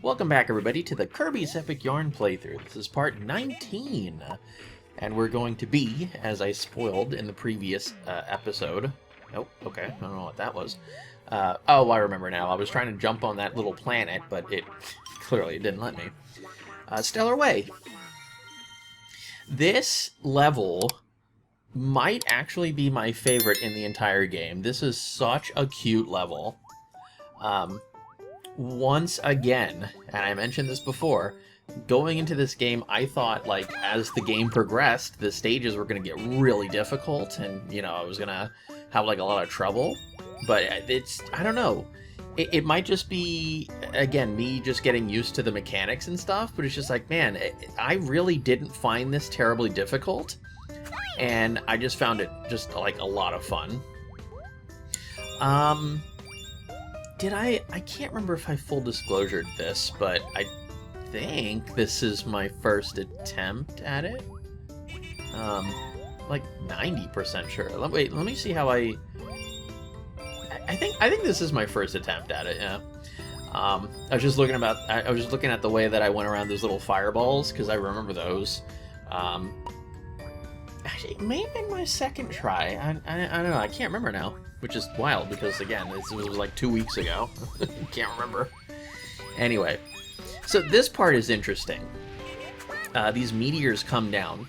Welcome back, everybody, to the Kirby's Epic Yarn playthrough. This is part 19, and we're going to be, as I spoiled in the previous episode... Oh, okay, I don't know what that was. Oh, I remember now. I was trying to jump on that little planet, but it clearly didn't let me. Stellar Way. This level might actually be my favorite in the entire game. This is such a cute level. Once again, and I mentioned this before, going into this game, I thought, like, as the game progressed, the stages were going to get really difficult, and, you know, I was going to have, like, a lot of trouble. But it's, I don't know. It might just be, again, me just getting used to the mechanics and stuff, but it's just like, man, I really didn't find this terribly difficult, and I just found it just, like, a lot of fun. I can't remember if I full disclosured this, but I think this is my first attempt at it. Like 90% sure. Wait, let me see how I think this is my first attempt at it, yeah. I was just looking at the way that I went around those little fireballs, because I remember those. Actually, it may have been my second try. I don't know, I can't remember now. Which is wild, because, again, this was like 2 weeks ago. Can't remember. Anyway, so this part is interesting. These meteors come down,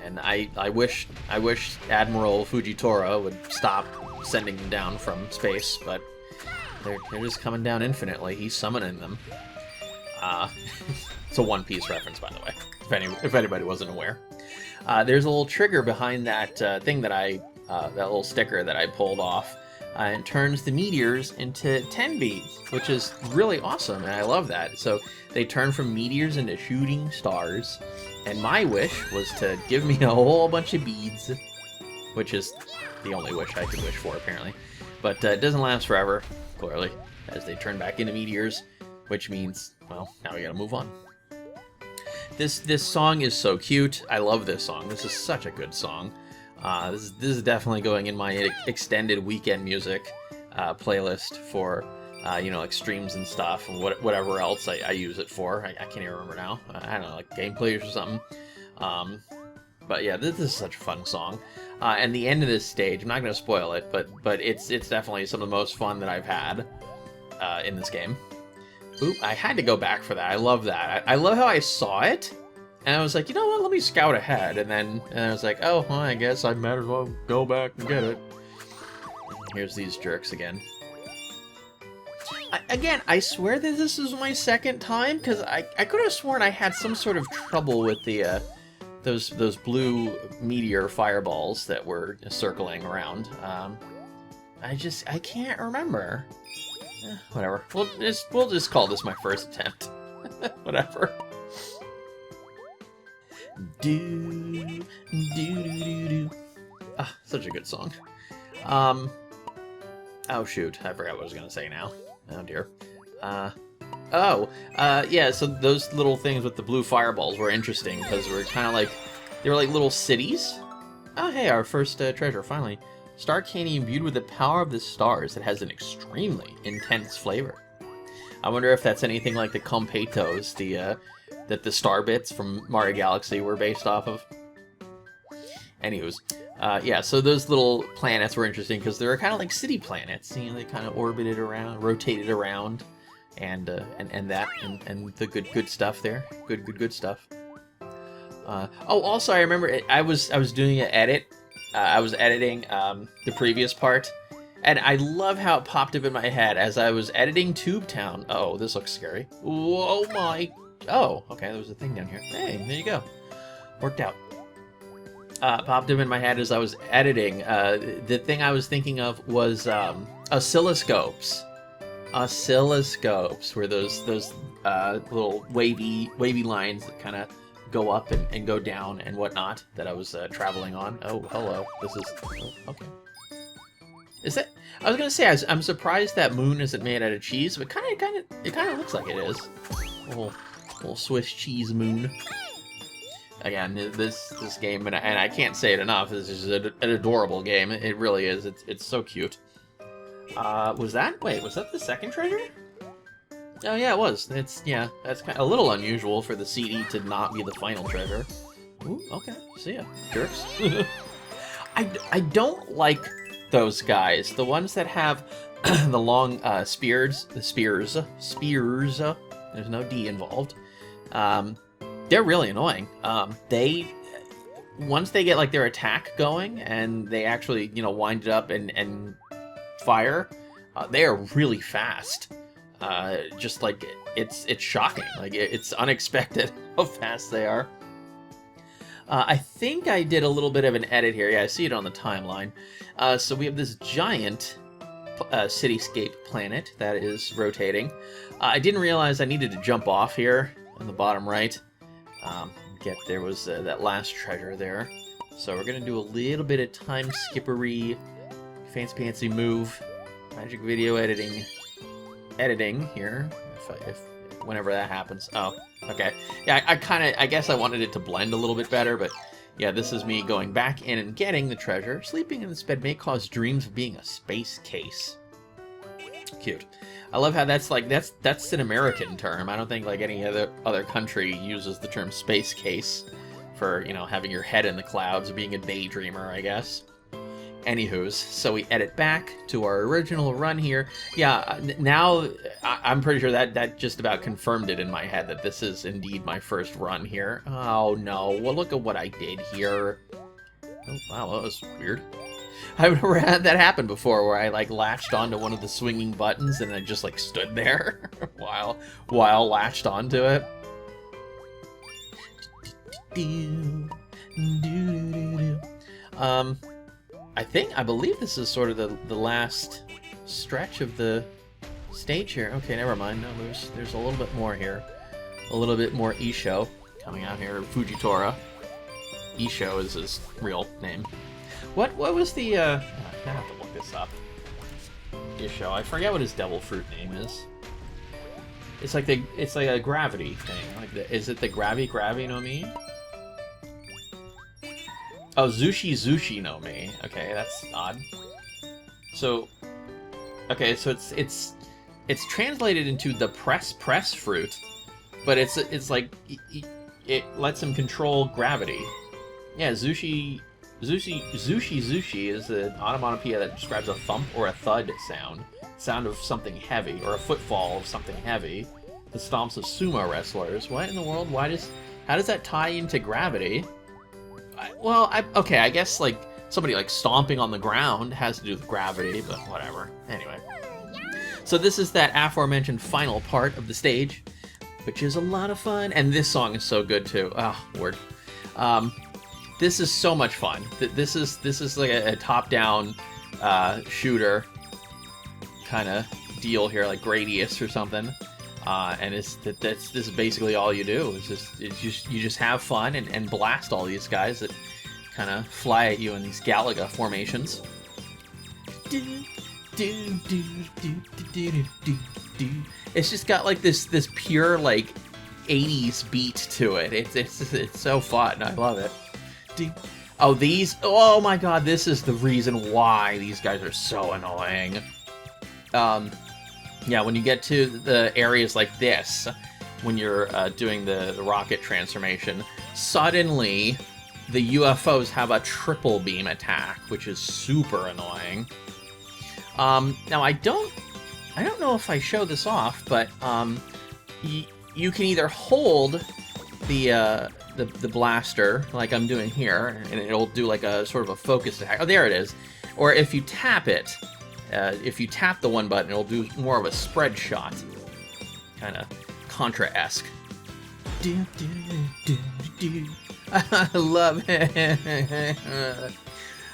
and I wish Admiral Fujitora would stop sending them down from space, but they're just coming down infinitely. He's summoning them. It's a One Piece reference, by the way, if anybody wasn't aware. There's a little trigger behind that thing that that little sticker that I pulled off, and turns the meteors into 10 beads, which is really awesome, and I love that. So they turn from meteors into shooting stars, and my wish was to give me a whole bunch of beads, which is the only wish I could wish for, apparently. But it doesn't last forever, clearly, as they turn back into meteors, which means, well, now we gotta move on. This song is so cute. I love this song. This is such a good song. This is definitely going in my extended weekend music playlist for, you know, like streams and stuff, and whatever else I use it for. I can't even remember now. I don't know, like gameplays or something. But yeah, this is such a fun song. And the end of this stage, I'm not going to spoil it, but it's definitely some of the most fun that I've had in this game. Oop, I had to go back for that. I love that. I love how I saw it. And I was like, you know what, let me scout ahead. And I was like, oh, well, I guess I might as well go back and get it. Here's these jerks again. Again, I swear that this is my second time, because I could have sworn I had some sort of trouble with the those blue meteor fireballs that were circling around. I can't remember. Whatever. We'll just call this my first attempt. Whatever. Do. Ah, such a good song. Oh shoot, I forgot what I was gonna say now. Oh dear. Yeah, so those little things with the blue fireballs were interesting, because they were like little cities. Oh hey, our first treasure, finally. Star candy imbued with the power of the stars. It has an extremely intense flavor. I wonder if that's anything like the Completos, that the star bits from Mario Galaxy were based off of. Anywho's, yeah, so those little planets were interesting because they were kind of like city planets. You know, they kind of orbited around, rotated around, and the good stuff there. Good stuff. Oh, also I remember I was doing an edit. I was editing the previous part, and I love how it popped up in my head as I was editing Tube Town. Oh, this looks scary. Whoa, my. Oh, okay, there was a thing down here. Hey, there you go. Worked out. Popped up in my head as I was editing. The thing I was thinking of was oscilloscopes. Oscilloscopes were those little wavy lines that kind of go up and go down and whatnot that I was traveling on. Oh, hello. This is... Oh, okay. Is it? I was gonna say, I'm surprised that moon isn't made out of cheese, but it kind of looks like it is. Little Swiss cheese moon. Again, this game, and I can't say it enough, this is an adorable game. It really is. It's so cute. Was that the second treasure? Oh yeah, it was. Yeah, that's kind of a little unusual for the CD to not be the final treasure. Ooh, okay, see ya, jerks. I don't like those guys. The ones that have the long spears. There's no D involved. They're really annoying. Once they get like their attack going and they actually wind it up and fire, they are really fast. Just like it's shocking. Like it's unexpected how fast they are. I think I did a little bit of an edit here. Yeah, I see it on the timeline. So we have this giant cityscape planet that is rotating. I didn't realize I needed to jump off here in the bottom right. There was that last treasure there. So we're gonna do a little bit of time skippery, fancy move, magic video editing here. If whenever that happens. Oh, okay. Yeah, I guess I wanted it to blend a little bit better, but yeah, this is me going back in and getting the treasure. Sleeping in this bed may cause dreams of being a space case. Cute. I love how that's an American term. I don't think like any other country uses the term space case for, having your head in the clouds, being a daydreamer, I guess. Anywho's, so we edit back to our original run here. Yeah, now I'm pretty sure that just about confirmed it in my head that this is indeed my first run here. Oh no, well look at what I did here. Oh wow, that was weird. I've never had that happen before where I like latched onto one of the swinging buttons and I just like stood there while latched onto it. I believe this is sort of the last stretch of the stage here. Okay, never mind. No, there's a little bit more here. A little bit more Isho coming out here. Fujitora. Isho is his real name. What was the I have to look this up. Isho. I forget what his devil fruit name is. It's like a gravity thing. Is it the Gravy no Mi? Oh, Zushi no Mi. Okay, that's odd. So, okay, so it's translated into the press fruit, but it's like it lets him control gravity. Yeah, Zushi is an onomatopoeia that describes a thump or a thud sound of something heavy, or a footfall of something heavy. The stomps of sumo wrestlers. What in the world? How does that tie into gravity? Okay, I guess like somebody like stomping on the ground has to do with gravity, but whatever. Anyway, so this is that aforementioned final part of the stage, which is a lot of fun, and this song is so good too. Oh, word. This is so much fun. This is like a top-down shooter kind of deal here, like Gradius or something. And this is basically all you do. You just have fun and blast all these guys that kind of fly at you in these Galaga formations. It's just got like this pure like 80s beat to it. It's so fun. I love it. Oh my god, this is the reason why these guys are so annoying. Yeah, when you get to the areas like this, when you're doing the rocket transformation, suddenly the UFOs have a triple beam attack, which is super annoying. Now I don't know if I show this off, but you can either hold the blaster like I'm doing here, and it'll do like a sort of a focus attack. Oh, there it is. Or if you tap it. If you tap the one button, it'll do more of a spread shot. Kind of Contra-esque. I love it.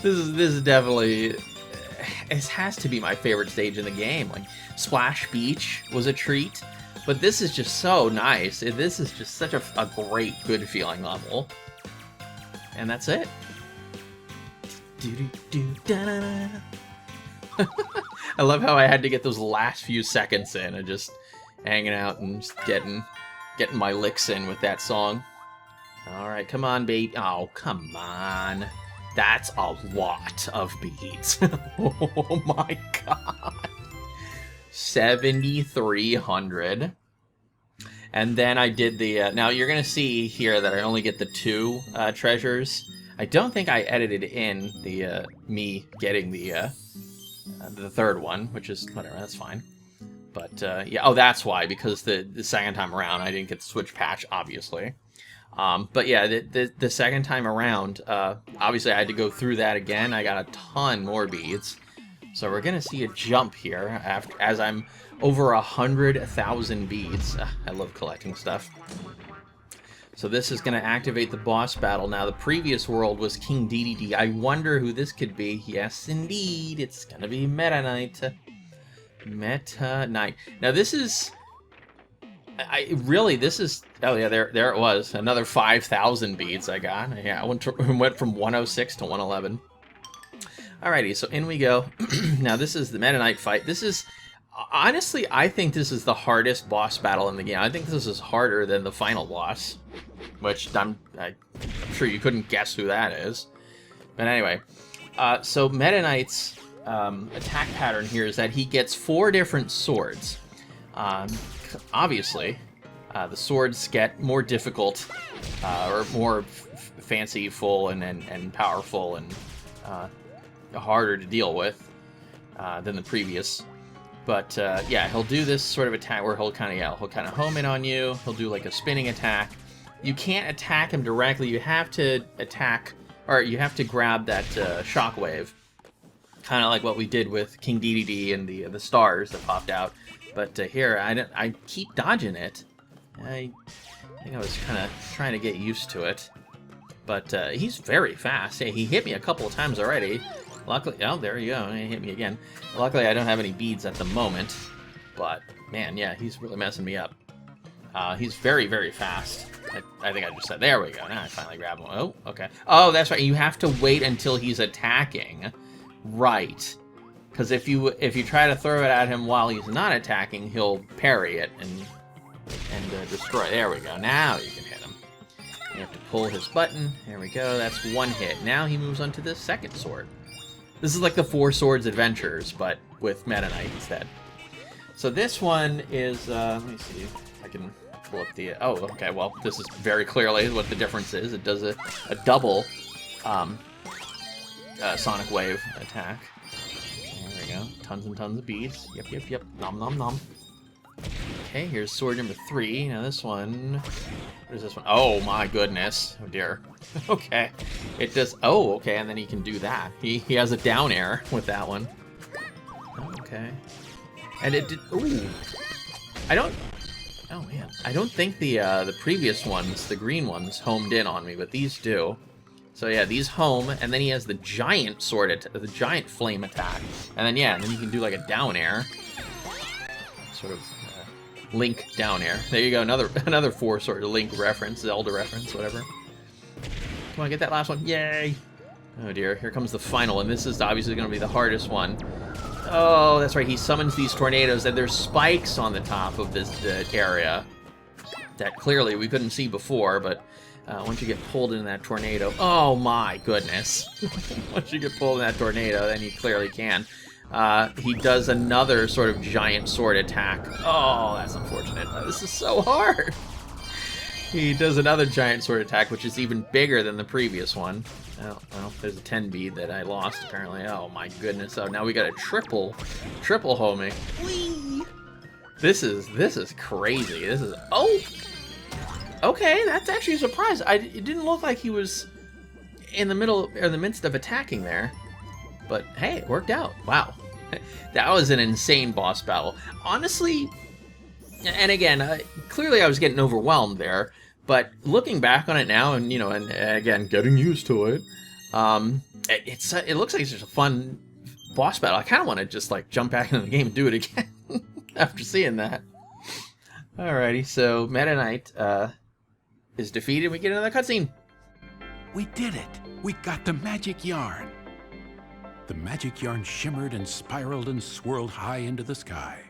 This is definitely... It has to be my favorite stage in the game. Like, Splash Beach was a treat, but this is just so nice. This is just such a great, good feeling level. And that's it. I love how I had to get those last few seconds in and just hanging out and just getting my licks in with that song. Alright, come on, babe. Oh, come on. That's a lot of beats. Oh my god. 7,300. And then I did the... now, you're going to see here that I only get the 2 treasures. I don't think I edited in the me getting the 3rd one, which is... whatever, that's fine. But, yeah, oh, that's why, because the second time around, I didn't get the Switch patch, obviously. But yeah, the second time around, obviously I had to go through that again. I got a ton more beads. So we're going to see a jump here as I'm over 100,000 beads. I love collecting stuff. So this is going to activate the boss battle. Now, the previous world was King Dedede. I wonder who this could be. Yes, indeed. It's going to be Meta Knight. Meta Knight. Now, this is... this is... oh, yeah, there it was. Another 5,000 beads I got. Yeah, I went from 106 to 111. Alrighty, so in we go. Now, this is the Meta Knight fight. This is... honestly, I think this is the hardest boss battle in the game. I think this is harder than the final boss. Which, I'm sure you couldn't guess who that is. But anyway. So, Meta Knight's attack pattern here is that he gets 4 different swords. Obviously, the swords get more difficult, or more fanciful and powerful and harder to deal with than the previous. But yeah, he'll do this sort of attack where he'll kind of home in on you. He'll do like a spinning attack. You can't attack him directly. You have to attack, or you have to grab that shockwave, kind of like what we did with King Dedede and the stars that popped out. But here, I keep dodging it. I think I was kind of trying to get used to it. But he's very fast. Hey, he hit me a couple of times already. Luckily, oh, there you go. He hit me again. Luckily, I don't have any beads at the moment. But, man, yeah, he's really messing me up. He's very, very fast. I think I just said, there we go. Now I finally grab him. Oh, okay. Oh, that's right. You have to wait until he's attacking. Right. Because if you try to throw it at him while he's not attacking, he'll parry it and destroy. There we go. Now you can hit him. You have to pull his button. There we go. That's 1 hit. Now he moves on to the second sword. This is like the 4 Swords Adventures, but with Meta Knight instead. So this one is, let me see if I can pull up the, oh, okay, well, this is very clearly what the difference is. It does a double Sonic Wave attack. There we go. Tons and tons of beads. Yep. Nom nom nom. Okay, here's sword number 3. Now this one... what is this one? Oh my goodness. Oh dear. Okay. It does... oh, okay, and then he can do that. He has a down air with that one. Okay. And it did... ooh. I don't... oh man. I don't think the previous ones, the green ones, homed in on me, but these do. So yeah, these home, and then he has the giant sword, the giant flame attack. And then yeah, and then you can do like a down air. Sort of Link down air. There you go, another 4 sort of Link reference, Zelda reference, whatever. Come on, get that last one. Yay! Oh dear, here comes the final one. This is obviously going to be the hardest one. Oh, that's right, he summons these tornadoes, and there's spikes on the top of this area that clearly we couldn't see before, but once you get pulled into that tornado... oh my goodness. Once you get pulled in that tornado, then you clearly can. He does another sort of giant sword attack. Oh, that's unfortunate. This is so hard. He does another giant sword attack, which is even bigger than the previous one. Oh, well, there's a 10 bead that I lost, apparently. Oh, my goodness. Oh, now we got a triple homing. Whee! This is crazy. This is... oh! Okay, that's actually a surprise. It didn't look like he was in the middle, or the midst of attacking there. But hey, it worked out. Wow. That was an insane boss battle. Honestly, and again, clearly I was getting overwhelmed there, but looking back on it now, and and again, getting used to it, it looks like it's just a fun boss battle. I kind of want to just like jump back into the game and do it again after seeing that. Alrighty, so Meta Knight is defeated. We get another cutscene. We did it! We got the magic yarn! The magic yarn shimmered and spiraled and swirled high into the sky.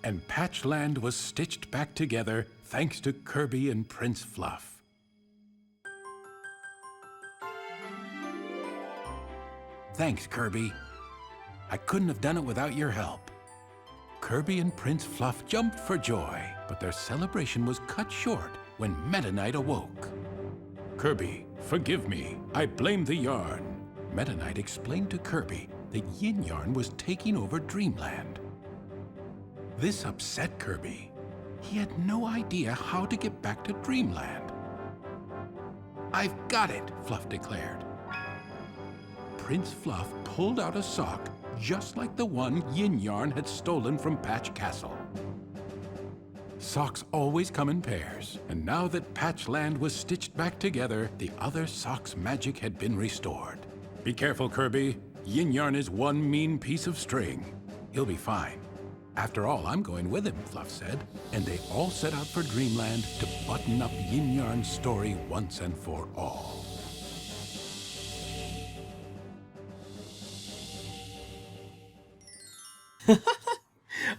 and Patchland was stitched back together thanks to Kirby and Prince Fluff. Thanks, Kirby. I couldn't have done it without your help. Kirby and Prince Fluff jumped for joy, but their celebration was cut short when Meta Knight awoke. Kirby, forgive me. I blame the yarn. Meta Knight explained to Kirby that Yin Yarn was taking over Dreamland. This upset Kirby. He had no idea how to get back to Dreamland. I've got it, Fluff declared. Prince Fluff pulled out a sock just like the one Yin Yarn had stolen from Patch Castle. Socks always come in pairs, and now that Patchland was stitched back together, the other sock's magic had been restored. Be careful, Kirby. Yin Yarn is one mean piece of string. He'll be fine. After all, I'm going with him, Fluff said, and they all set out for Dreamland to button up Yin Yarn's story once and for all.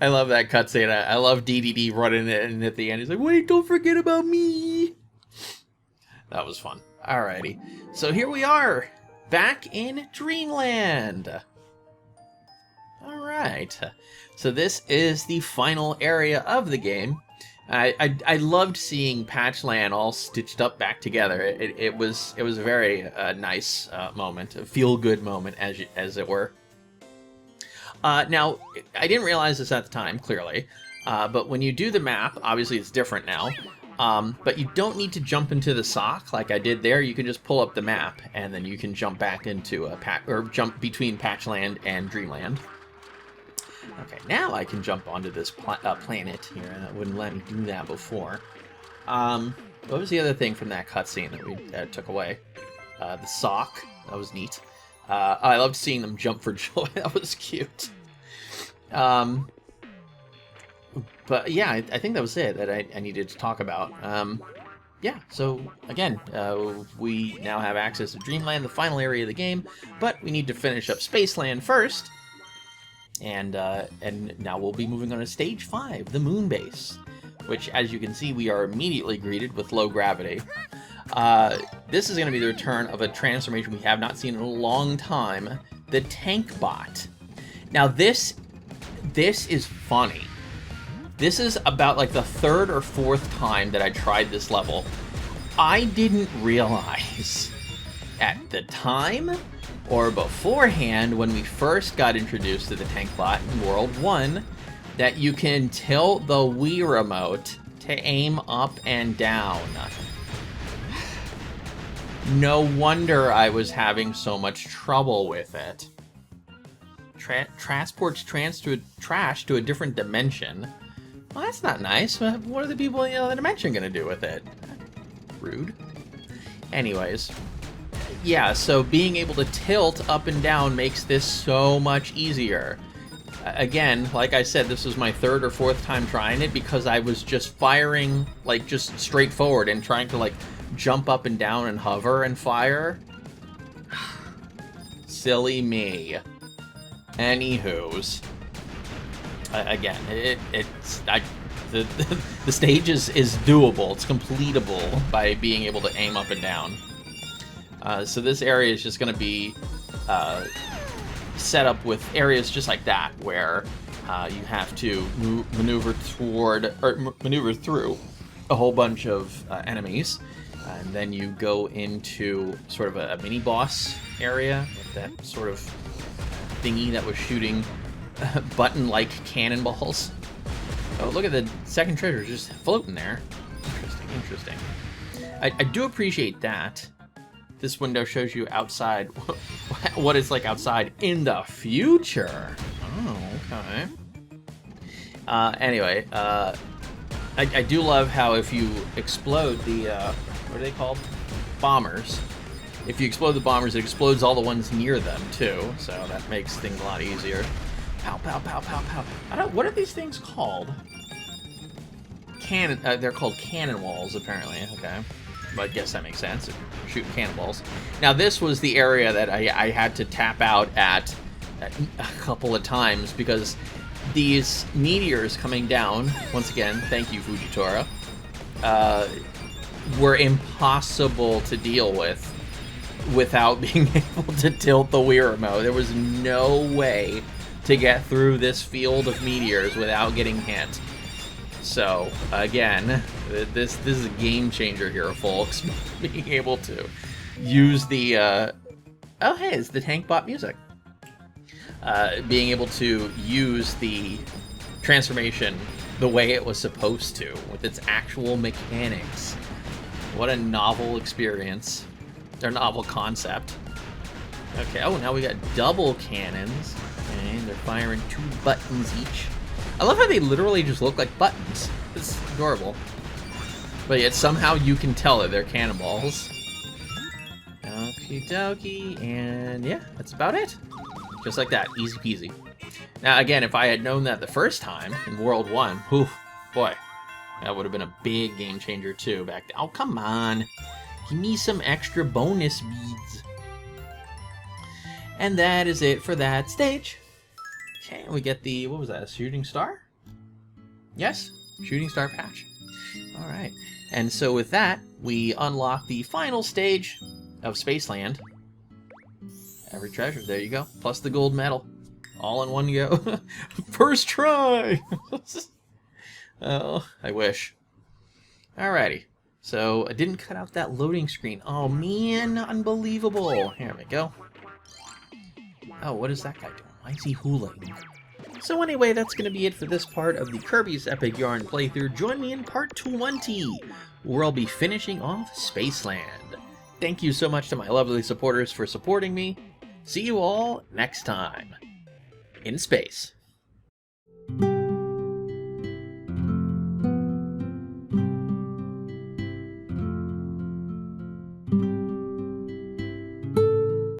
I love that cutscene. I love DDD running in at the end. He's like, wait, don't forget about me. That was fun. Alrighty. So here we are, back in Dreamland. Alright. So this is the final area of the game. I loved seeing Patchland all stitched up back together. It was a very nice moment, a feel-good moment, as it were. Now, I didn't realize this at the time, clearly, but when you do the map, obviously it's different now, but you don't need to jump into the sock like I did there. You can just pull up the map, and then you can jump back into jump between Patchland and Dreamland. Okay, now I can jump onto this planet here, and that wouldn't let me do that before. What was the other thing from that cutscene that we took away? The sock. That was neat. I loved seeing them jump for joy. That was cute. But yeah, I think that was it that I needed to talk about. Yeah, so again, we now have access to Dreamland, the final area of the game, but we need to finish up Spaceland first. And now we'll be moving on to Stage 5, the Moon Base, which, as you can see, we are immediately greeted with low gravity. This is going to be the return of a transformation we have not seen in a long time, the Tank Bot. Now this is funny. This is about like the third or fourth time that I tried this level. I didn't realize at the time or beforehand when we first got introduced to the Tank Bot in World 1 that you can tilt the Wii remote to aim up and down. No wonder I was having so much trouble with it. Transports trash to a different dimension. Well, that's not nice. What are the people in the other dimension going to do with it? Rude. Anyways. Yeah, so being able to tilt up and down makes this so much easier. Again, like I said, this was my third or fourth time trying it because I was just firing, like, just straight forward and trying to, like, jump up and down and hover and fire. Silly me. Anywho's. Again, the stage is doable. It's completable by being able to aim up and down. So this area is just going to be set up with areas just like that, where you have to maneuver through a whole bunch of enemies, and then you go into sort of a mini boss area with that sort of thingy that was shooting button-like cannonballs. Oh, look at the second treasure just floating there. Interesting. I do appreciate that. This window shows you outside, what it's like outside in the future. Oh, okay. Anyway, I do love how if you explode the, what are they called? Bombers. If you explode the bombers, it explodes all the ones near them, too. So that makes things a lot easier. Pow, pow, pow, pow, pow. What are these things called? They're called cannon walls, apparently. Okay. But I guess that makes sense. Shooting cannonballs. Now, this was the area that I had to tap out at a couple of times because these meteors coming down, once again, thank you, Fujitora, were impossible to deal with without being able to tilt the Wii remote. There was no way to get through this field of meteors without getting hit. So, again, this is a game changer here, folks. Being able to use the... oh, hey, it's the Tank Bot music. Being able to use the transformation the way it was supposed to, with its actual mechanics. What a novel experience. Or novel concept. Okay, oh, now we got double cannons. Okay, they're firing 2 buttons each. I love how they literally just look like buttons. It's adorable. But yet somehow you can tell that they're cannonballs. Okie dokie, and yeah, that's about it. Just like that, easy peasy. Now again, if I had known that the first time in World 1, whew, boy, that would have been a big game changer too back then. Oh, come on. Give me some extra bonus beads. And that is it for that stage. Okay, we get the, what was that, a shooting star? Yes, shooting star patch. All right, and so with that, we unlock the final stage of Spaceland. Every treasure, there you go, plus the gold medal. All in one go. First try! Oh, I wish. Alrighty, so I didn't cut out that loading screen. Oh man, unbelievable. Here we go. Oh, what is that guy doing? Why is he hooling? So anyway, that's going to be it for this part of the Kirby's Epic Yarn playthrough. Join me in part 20, where I'll be finishing off Spaceland. Thank you so much to my lovely supporters for supporting me. See you all next time in space.